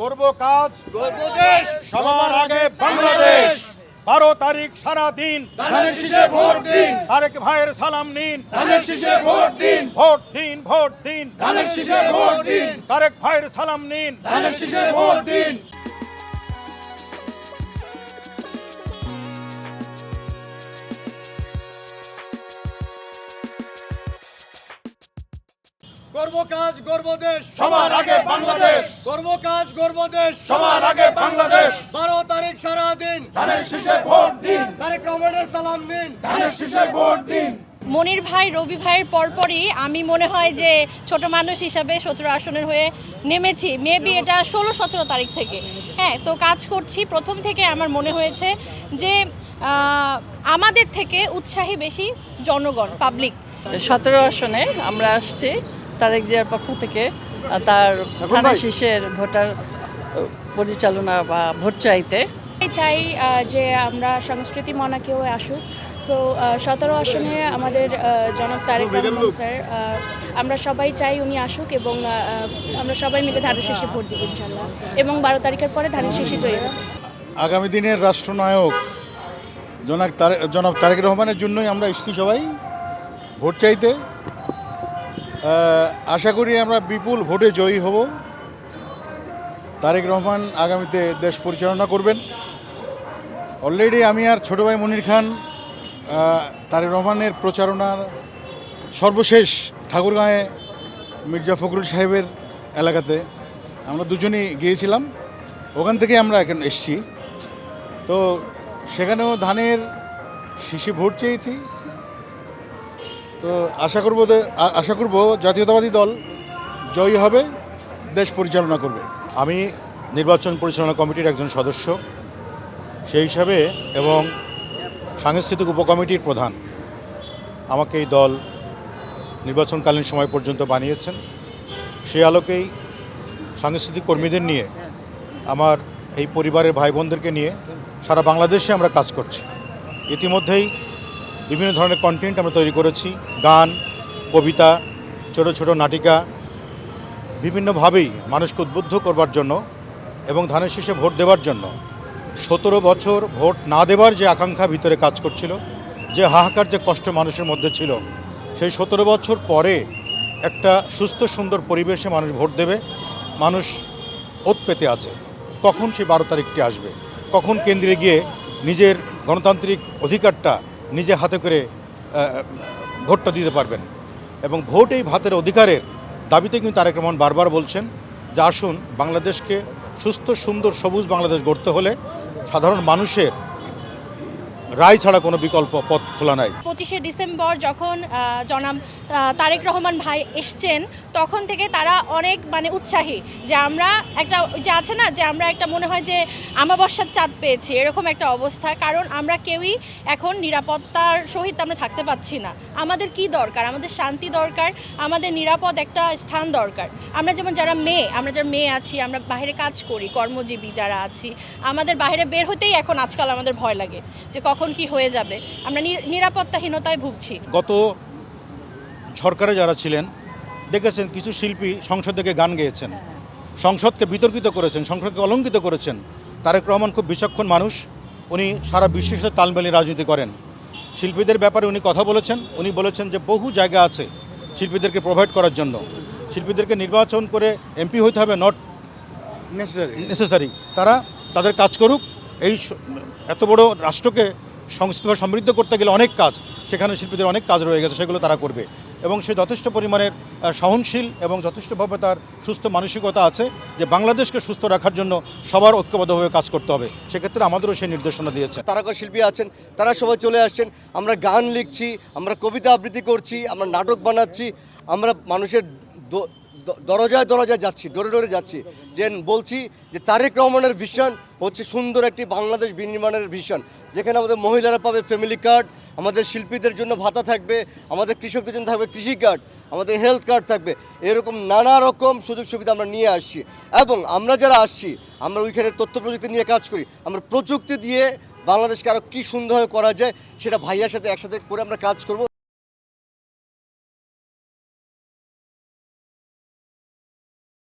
করব কাজ, গর্ব দেশ, সবার আগে বাংলাদেশ। 12 তারিখ সারা দিন ধানের শীষে ভোট দিন, তারেক ভাইয়ের সালাম নিন। ধানের শীষে ভোট দিন, ভোট দিন, ভোট দিন, ধানের শীষে ভোট দিন, তারেক ভাইয়ের সালাম নিন। ধানের শীষে ভোট দিন। গর্ব কাজ, গর্ব দেশ, সবার আগে বাংলাদেশ। গর্ব কাজ, গর্ব দেশ, সবার আগে বাংলাদেশ। 12 তারিখ সারা দিন ধানের শীষে ভোট দিন, তারেক রহমানের সালাম নিন, ধানের শীষে ভোট দিন। মনির ভাই রবি ভাইয়ের পরপরই আমি মনে হয় যে ছোট মানুষ হিসাবে 17 আসনের হয়ে নেমেছি। মেবি এটা 16-17 তারিখ থেকে, হ্যাঁ। তো কাজ করছি প্রথম থেকে। আমার মনে হয়েছে যে আমাদের থেকে উৎসাহী বেশি জনগণ, পাবলিক। 17 আসনে আমরা আসছি তারেক জিয়ার পক্ষ থেকে তার থানা শীষের ভোটার পরিচালনা বা ভোট চাইতে চাই যে আমরা সংস্কৃতি মনা কেউ আসুক। সো 17 আসনে আমাদের জনাব তারেক রহমান স্যার, আমরা সবাই চাই উনি আসুক এবং আমরা সবাই মিলে ধানের শীষে ভোট দেব ইনশাল্লাহ, এবং 12 তারিখের পরে ধানের শীষে জয়ী হবে। আগামী দিনের রাষ্ট্রনায়ক জনাব তারেক রহমানের জন্যই আমরা এসেছি সবাই ভোট চাইতে। আশা করি আমরা বিপুল ভোটে জয়ী হব। তারেক রহমান আগামীতে দেশ পরিচালনা করবেন। অলরেডি আমি আর ছোটো ভাই মনির খান তারেক রহমানের প্রচারণার সর্বশেষ ঠাকুরগাঁয়ে মির্জা ফখরুল সাহেবের এলাকাতে আমরা দুজনেই গিয়েছিলাম। ওখান থেকে আমরা এখন এসছি। তো সেখানেও ধানের শীষে ভোট চেয়েছি। তো আশা করব জাতীয়তাবাদী দল জয়ী হবে, দেশ পরিচালনা করবে। আমি নির্বাচন পরিচালনা কমিটির একজন সদস্য সেই হিসাবে এবং সাংস্কৃতিক উপকমিটির প্রধান আমাকে এই দল নির্বাচনকালীন সময় পর্যন্ত বানিয়েছেন। সেই আলোকেই সাংস্কৃতিক কর্মীদের নিয়ে, আমার এই পরিবারের ভাই বোনদেরকে নিয়ে সারা বাংলাদেশে আমরা কাজ করছি। ইতিমধ্যেই বিভিন্ন ধরনের কন্টেন্ট আমরা তৈরি করেছি, গান, কবিতা, ছোট ছোট নাটিকা, বিভিন্নভাবেই মানুষকে উদ্বুদ্ধ করবার জন্য এবং ধানের শীষে ভোট দেওয়ার জন্য। 17 বছর ভোট না দেওয়ার যে আকাঙ্ক্ষা ভিতরে কাজ করছিল, যে হাহাকার, যে কষ্ট মানুষের মধ্যে ছিল, সেই 17 বছর পরে একটা সুস্থ সুন্দর পরিবেশে মানুষ ভোট দেবে। মানুষ ওত পেতে আছে কখন সেই 12 তারিখটি আসবে, কখন কেন্দ্রে গিয়ে নিজের গণতান্ত্রিক অধিকারটা নিজে হাতে করে ভোটটা দিতে পারবেন। এবং ভোট এই ভাতের অধিকারের দাবিতে কিন্তু তারেক রহমান বারবার বলছেন যে আসুন, বাংলাদেশকে সুস্থ সুন্দর সবুজ বাংলাদেশ গড়তে হলে সাধারণ মানুষের রায় ছাড়া কোনো বিকল্প পথ খোলা নাই। 25শে ডিসেম্বর যখন জনাব তারেক রহমান ভাই এসছেন, তখন থেকে তারা অনেক উৎসাহী যে আমরা একটা যে আছে না, যে আমরা একটা মনে হয় যে আমাবস্যার চাঁদ পেয়েছি, এরকম একটা অবস্থা। কারণ আমরা কেউই এখন নিরাপত্তার সহিত আমরা থাকতে পাচ্ছি না। আমাদের কি দরকার? আমাদের শান্তি দরকার, আমাদের নিরাপদ একটা স্থান দরকার। আমরা যেমন যারা মেয়ে আছি, আমরা বাইরে কাজ করি, কর্মজীবী যারা আছি, আমাদের বাইরে বের হতেই এখন আজকাল আমাদের ভয় লাগে যে কখন কি হয়ে যাবে। আমরা নিরাপত্তাহীনতায় ভুগছি। গত সরকারে যারা ছিলেন দেখেছেন, কিছু শিল্পী সংসদ থেকে গান গেয়েছেন, সংসদকে বিতর্কিত করেছেন, সংসদকে অলঙ্কিত করেছেন। তারেক রহমান খুব বিচক্ষণ মানুষ, উনি সারা বিশ্বের সাথে তাল মিলিয়ে রাজনীতি করেন। শিল্পীদের ব্যাপারে উনি কথা বলেছেন। উনি বলেছেন যে বহু জায়গা আছে শিল্পীদেরকে প্রোভাইড করার জন্য। শিল্পীদেরকে নির্বাচন করে এমপি হইতে হবে, নট নেসেসারি। তারা তাদের কাজ করুক। এই এত বড় রাষ্ট্রকে সংস্কৃতিভাবে সমৃদ্ধ করতে গেলে অনেক কাজ, সেখানে শিল্পীদের অনেক কাজ রয়ে গেছে, সেগুলো তারা করবে। এবং সে যথেষ্ট পরিমাণের সহনশীল এবং যথেষ্টভাবে তার সুস্থ মানসিকতা আছে যে বাংলাদেশকে সুস্থ রাখার জন্য সবার ঐক্যবদ্ধভাবে কাজ করতে হবে। সেক্ষেত্রে আমাদেরও সেই নির্দেশনা দিয়েছে। তারকা শিল্পী আছেন, তারা সবাই চলে আসছেন। আমরা গান লিখছি, আমরা কবিতা আবৃত্তি করছি, আমরা নাটক বানাচ্ছি, আমরা মানুষের দরজায় দরজায় যাচ্ছি, ডোরে ডোরে যাচ্ছি, যে বলছি যে তারেক রহমানের ভিশন হচ্ছে সুন্দর একটি বাংলাদেশ বিনির্মাণের ভিশন, যেখানে আমাদের মহিলারা পাবে ফ্যামিলি কার্ড, আমাদের শিল্পীদের জন্য ভাতা থাকবে, আমাদের কৃষকদের জন্য থাকবে কৃষি কার্ড, আমাদের হেলথ কার্ড থাকবে। এরকম নানা রকম সুযোগ সুবিধা আমরা নিয়ে আসছি। এবং আমরা যারা আসছি, আমরা ওইখানে তথ্য প্রযুক্তি নিয়ে কাজ করি। আমরা প্রযুক্তি দিয়ে বাংলাদেশকে আরও কী সুন্দরভাবে করা যায় সেটা ভাইয়ার সাথে একসাথে করে আমরা কাজ করব।